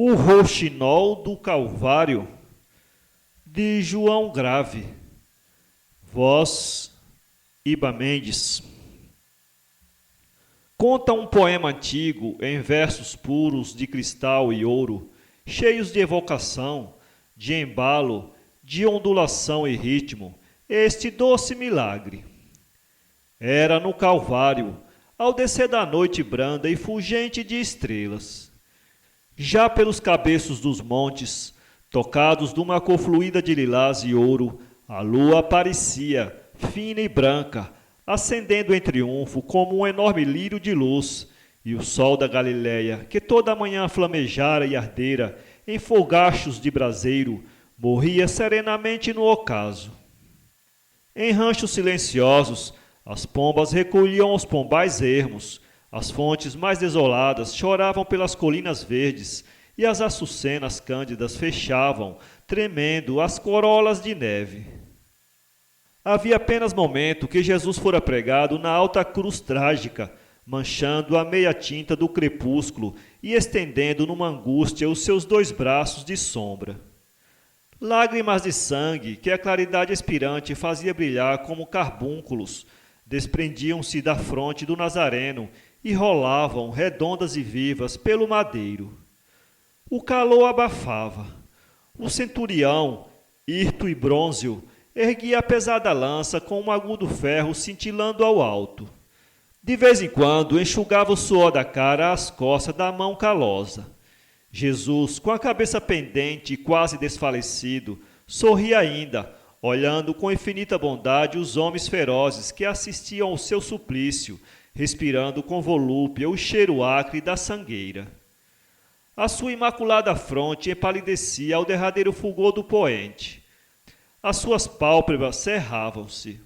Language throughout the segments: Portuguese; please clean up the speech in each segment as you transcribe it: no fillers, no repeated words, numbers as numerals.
O Rouxinol do Calvário, de João Grave. Voz, Iba Mendes. Conta um poema antigo em versos puros de cristal e ouro, cheios de evocação, de embalo, de ondulação e ritmo, este doce milagre. Era no Calvário, ao descer da noite branda e fulgente de estrelas. Já pelos cabeços dos montes, tocados numa cor fluida de lilás e ouro, a lua aparecia, fina e branca, acendendo em triunfo como um enorme lírio de luz, e o sol da Galileia, que toda a manhã flamejara e ardera em fogachos de braseiro, morria serenamente no ocaso. Em ranchos silenciosos, as pombas recolhiam os pombais ermos, as fontes mais desoladas choravam pelas colinas verdes, e as açucenas cândidas fechavam, tremendo, as corolas de neve. Havia apenas momento que Jesus fora pregado na alta cruz trágica, manchando a meia tinta do crepúsculo e estendendo numa angústia os seus dois braços de sombra. Lágrimas de sangue que a claridade expirante fazia brilhar como carbúnculos desprendiam-se da fronte do Nazareno e rolavam, redondas e vivas, pelo madeiro. O calor abafava. O centurião, hirto e brônzeo, erguia a pesada lança com um agudo ferro cintilando ao alto. De vez em quando, enxugava o suor da cara às costas da mão calosa. Jesus, com a cabeça pendente e quase desfalecido, sorria ainda, olhando com infinita bondade os homens ferozes que assistiam ao seu suplício, respirando com volúpia o cheiro acre da sangueira. A sua imaculada fronte empalidecia ao derradeiro fulgor do poente. As suas pálpebras cerravam-se.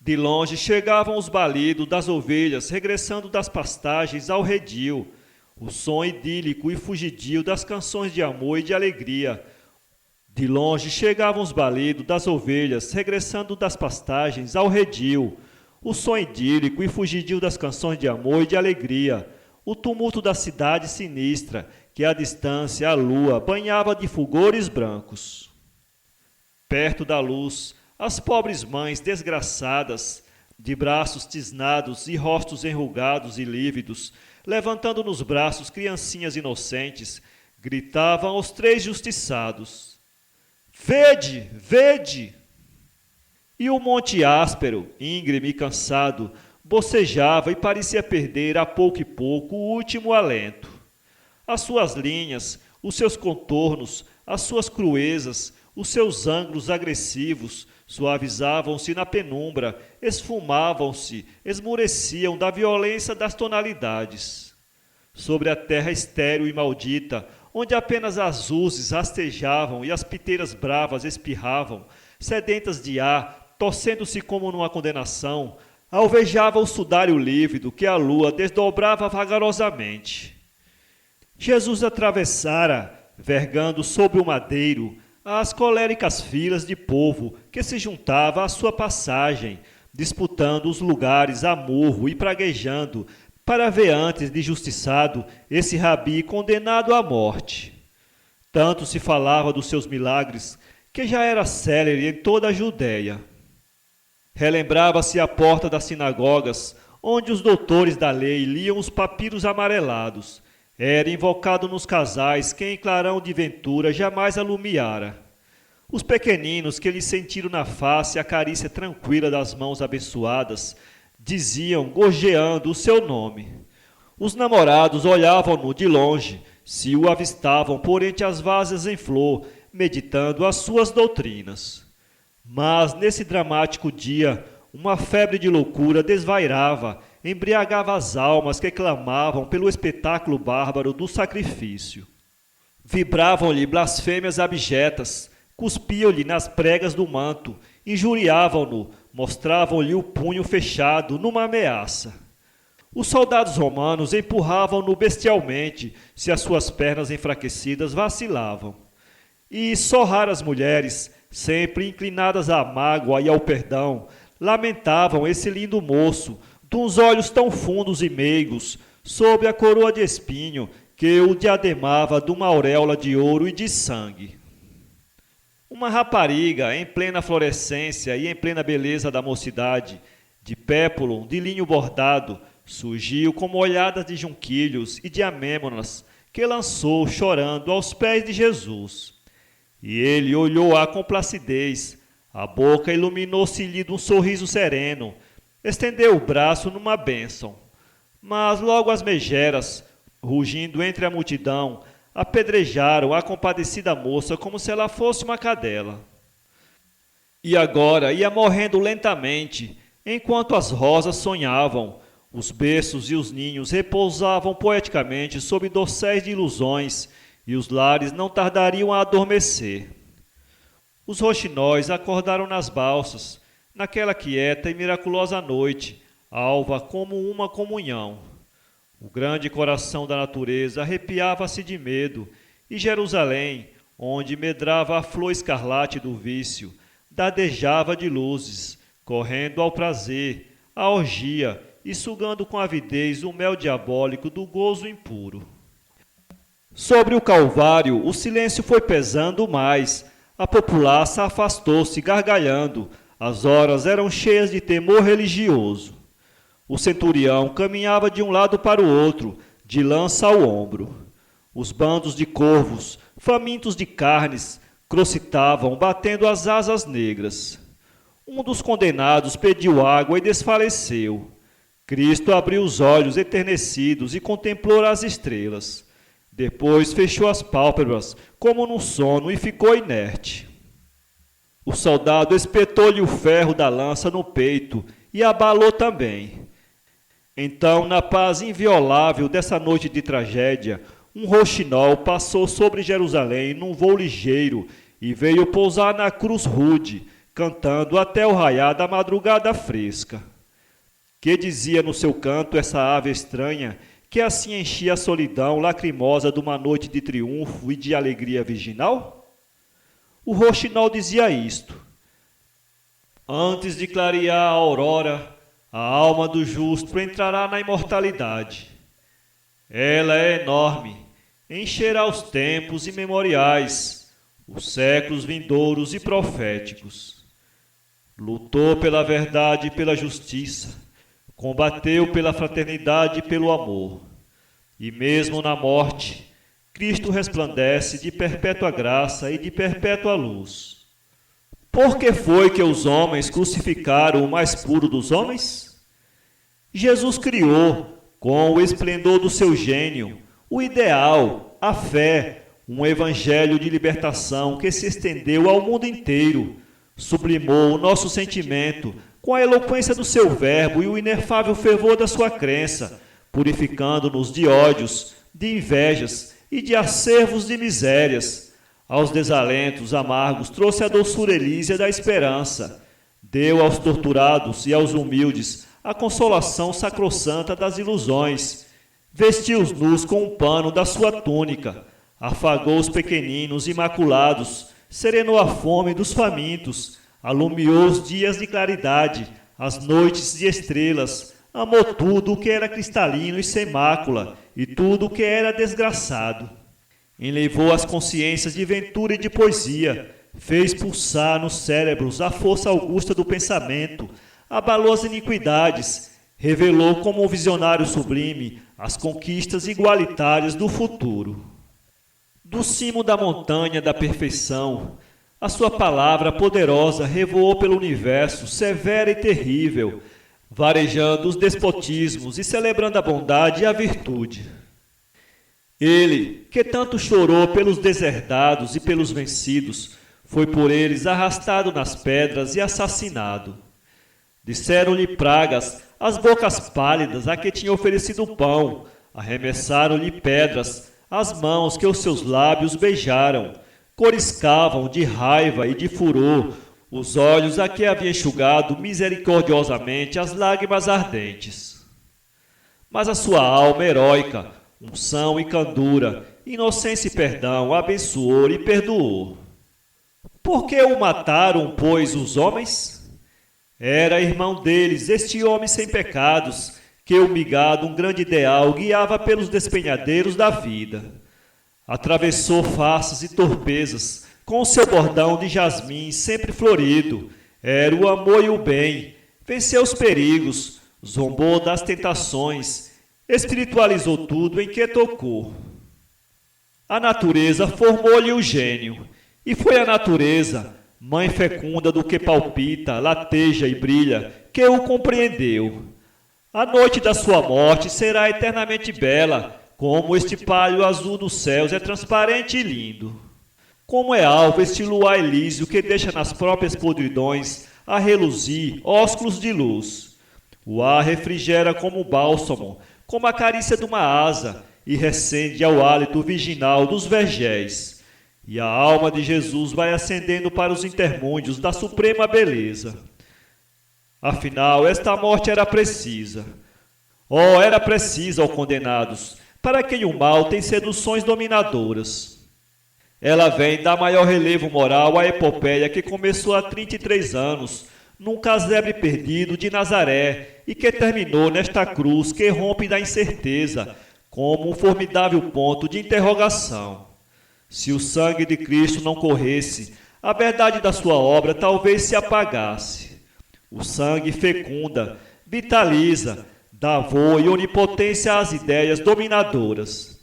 De longe chegavam os balidos das ovelhas regressando das pastagens ao redil, o som idílico e fugidio das canções de amor e de alegria. De longe chegavam os balidos das ovelhas regressando das pastagens ao redil, o som idílico e fugidio das canções de amor e de alegria, o tumulto da cidade sinistra, que à distância a lua banhava de fulgores brancos. Perto da luz, as pobres mães desgraçadas, de braços tisnados e rostos enrugados e lívidos, levantando nos braços criancinhas inocentes, gritavam aos três justiçados: "Vede, vede!" E o monte áspero, íngreme e cansado, bocejava e parecia perder a pouco e pouco o último alento. As suas linhas, os seus contornos, as suas cruezas, os seus ângulos agressivos suavizavam-se na penumbra, esfumavam-se, esmureciam da violência das tonalidades. Sobre a terra estéril e maldita, onde apenas as uzes rastejavam e as piteiras bravas espirravam, sedentas de ar, torcendo-se como numa condenação, alvejava o sudário lívido que a lua desdobrava vagarosamente. Jesus atravessara, vergando sobre o madeiro, as coléricas filas de povo que se juntava à sua passagem, disputando os lugares a murro e praguejando, para ver antes de justiçado esse rabi condenado à morte. Tanto se falava dos seus milagres, que já era célere em toda a Judéia. Relembrava-se a porta das sinagogas, onde os doutores da lei liam os papiros amarelados. Era invocado nos casais quem em clarão de ventura jamais alumiara. Os pequeninos que lhe sentiram na face a carícia tranquila das mãos abençoadas, diziam, gorjeando, o seu nome. Os namorados olhavam-no de longe, se o avistavam por entre as vásas em flor, meditando as suas doutrinas. Mas, nesse dramático dia, uma febre de loucura desvairava, embriagava as almas que clamavam pelo espetáculo bárbaro do sacrifício. Vibravam-lhe blasfêmias abjetas, cuspiam-lhe nas pregas do manto, injuriavam-no, mostravam-lhe o punho fechado numa ameaça. Os soldados romanos empurravam-no bestialmente, se as suas pernas enfraquecidas vacilavam. E só raras mulheres, sempre inclinadas à mágoa e ao perdão, lamentavam esse lindo moço, de uns olhos tão fundos e meigos, sob a coroa de espinho, que o diademava de uma auréola de ouro e de sangue. Uma rapariga em plena florescência e em plena beleza da mocidade, de pépulo, de linho bordado, surgiu como olhadas de junquilhos e de amêmonas, que lançou, chorando, aos pés de Jesus. E ele olhou-a com placidez, a boca iluminou-se-lhe de um sorriso sereno, estendeu o braço numa bênção. Mas logo as megeras, rugindo entre a multidão, apedrejaram a compadecida moça como se ela fosse uma cadela. E agora ia morrendo lentamente, enquanto as rosas sonhavam, os berços e os ninhos repousavam poeticamente sob dorséis de ilusões, e os lares não tardariam a adormecer. Os roxinóis acordaram nas balsas, naquela quieta e miraculosa noite, alva como uma comunhão. O grande coração da natureza arrepiava-se de medo, e Jerusalém, onde medrava a flor escarlate do vício, dardejava de luzes, correndo ao prazer, à orgia, e sugando com avidez o mel diabólico do gozo impuro. Sobre o Calvário, o silêncio foi pesando mais, a populaça afastou-se gargalhando, as horas eram cheias de temor religioso. O centurião caminhava de um lado para o outro, de lança ao ombro. Os bandos de corvos, famintos de carnes, crocitavam, batendo as asas negras. Um dos condenados pediu água e desfaleceu. Cristo abriu os olhos enternecidos e contemplou as estrelas. Depois fechou as pálpebras, como num sono, e ficou inerte. O soldado espetou-lhe o ferro da lança no peito e abalou também. Então, na paz inviolável dessa noite de tragédia, um roxinol passou sobre Jerusalém num voo ligeiro e veio pousar na cruz rude, cantando até o raiar da madrugada fresca. Que dizia no seu canto essa ave estranha, que assim enchia a solidão lacrimosa de uma noite de triunfo e de alegria virginal? O roxinol dizia isto: antes de clarear a aurora, a alma do justo entrará na imortalidade. Ela é enorme, encherá os tempos imemoriais, os séculos vindouros e proféticos. Lutou pela verdade e pela justiça, combateu pela fraternidade e pelo amor. E mesmo na morte, Cristo resplandece de perpétua graça e de perpétua luz. Por que foi que os homens crucificaram o mais puro dos homens? Jesus criou, com o esplendor do seu gênio, o ideal, a fé, um evangelho de libertação que se estendeu ao mundo inteiro, sublimou o nosso sentimento com a eloquência do seu verbo e o inefável fervor da sua crença, purificando-nos de ódios, de invejas e de acervos de misérias. Aos desalentos amargos trouxe a doçura elísia da esperança. Deu aos torturados e aos humildes a consolação sacrossanta das ilusões. Vestiu os nus com um pano da sua túnica. Afagou os pequeninos imaculados. Serenou a fome dos famintos. Alumiou os dias de claridade, as noites de estrelas. Amou tudo o que era cristalino e sem mácula, e tudo o que era desgraçado. Enlevou as consciências de ventura e de poesia, fez pulsar nos cérebros a força augusta do pensamento, abalou as iniquidades, revelou como um visionário sublime as conquistas igualitárias do futuro. Do cimo da montanha da perfeição, a sua palavra poderosa revoou pelo universo, severa e terrível, varejando os despotismos e celebrando a bondade e a virtude. Ele, que tanto chorou pelos deserdados e pelos vencidos, foi por eles arrastado nas pedras e assassinado. Disseram-lhe pragas as bocas pálidas a que tinha oferecido pão, arremessaram-lhe pedras as mãos que os seus lábios beijaram, coriscavam de raiva e de furor os olhos a que havia enxugado misericordiosamente as lágrimas ardentes. Mas a sua alma heróica, unção e candura, inocência e perdão, abençoou e perdoou. Por que o mataram, pois, os homens? Era irmão deles, este homem sem pecados, que humilhado um grande ideal guiava pelos despenhadeiros da vida. Atravessou faces e torpezas, com seu bordão de jasmim sempre florido, era o amor e o bem, venceu os perigos, zombou das tentações, espiritualizou tudo em que tocou. A natureza formou-lhe o gênio, e foi a natureza, mãe fecunda do que palpita, lateja e brilha, que o compreendeu. A noite da sua morte será eternamente bela, como este palho azul dos céus é transparente e lindo. Como é alvo este luar elísio que deixa nas próprias podridões a reluzir ósculos de luz. O ar refrigera como bálsamo, como a carícia de uma asa, e recende ao hálito virginal dos vergéis. E a alma de Jesus vai ascendendo para os intermúndios da suprema beleza. Afinal, esta morte era precisa. Oh, era precisa, ó condenados, para quem o mal tem seduções dominadoras. Ela vem dar maior relevo moral à epopeia que começou há 33 anos, num casebre perdido de Nazaré, e que terminou nesta cruz que rompe da incerteza, como um formidável ponto de interrogação. Se o sangue de Cristo não corresse, a verdade da sua obra talvez se apagasse. O sangue fecunda, vitaliza, dá voo e onipotência às ideias dominadoras.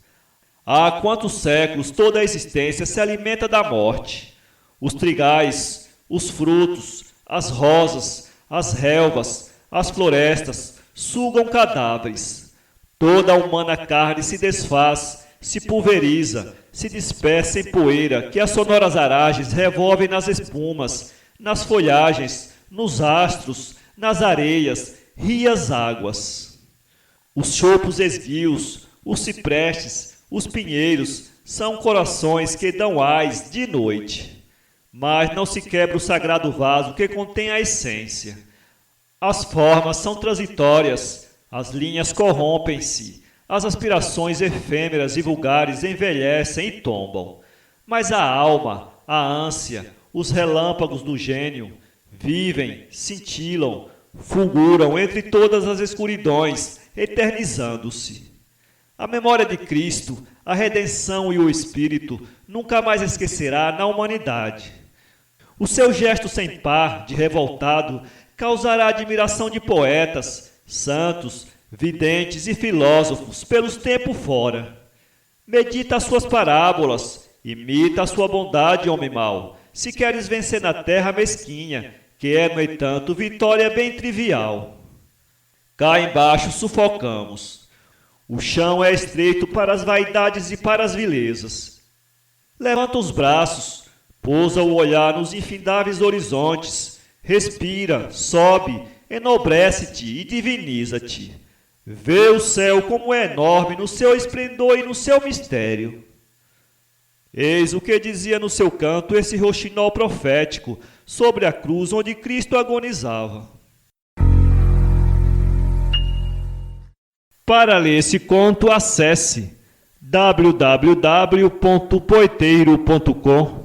Há quantos séculos toda a existência se alimenta da morte. Os trigais, os frutos, as rosas, as relvas, as florestas sugam cadáveres. Toda a humana carne se desfaz, se pulveriza, se dispersa em poeira que as sonoras aragens revolvem nas espumas, nas folhagens, nos astros, nas areias, rias águas. Os chopos esguios, os ciprestes, os pinheiros são corações que dão ais de noite. Mas não se quebra o sagrado vaso que contém a essência. As formas são transitórias, as linhas corrompem-se, as aspirações efêmeras e vulgares envelhecem e tombam. Mas a alma, a ânsia, os relâmpagos do gênio vivem, cintilam, fulguram entre todas as escuridões, eternizando-se. A memória de Cristo, a redenção e o Espírito nunca mais esquecerá na humanidade. O seu gesto sem par, de revoltado, causará a admiração de poetas, santos, videntes e filósofos pelos tempos fora. Medita as suas parábolas, imita a sua bondade, homem mau, se queres vencer na terra mesquinha, que é, no entanto, vitória bem trivial. Cá embaixo sufocamos. O chão é estreito para as vaidades e para as vilezas. Levanta os braços, pousa o olhar nos infindáveis horizontes, respira, sobe, enobrece-te e diviniza-te. Vê o céu como é enorme no seu esplendor e no seu mistério. Eis o que dizia no seu canto esse roxinol profético sobre a cruz onde Cristo agonizava. Para ler esse conto, acesse www.poeteiro.com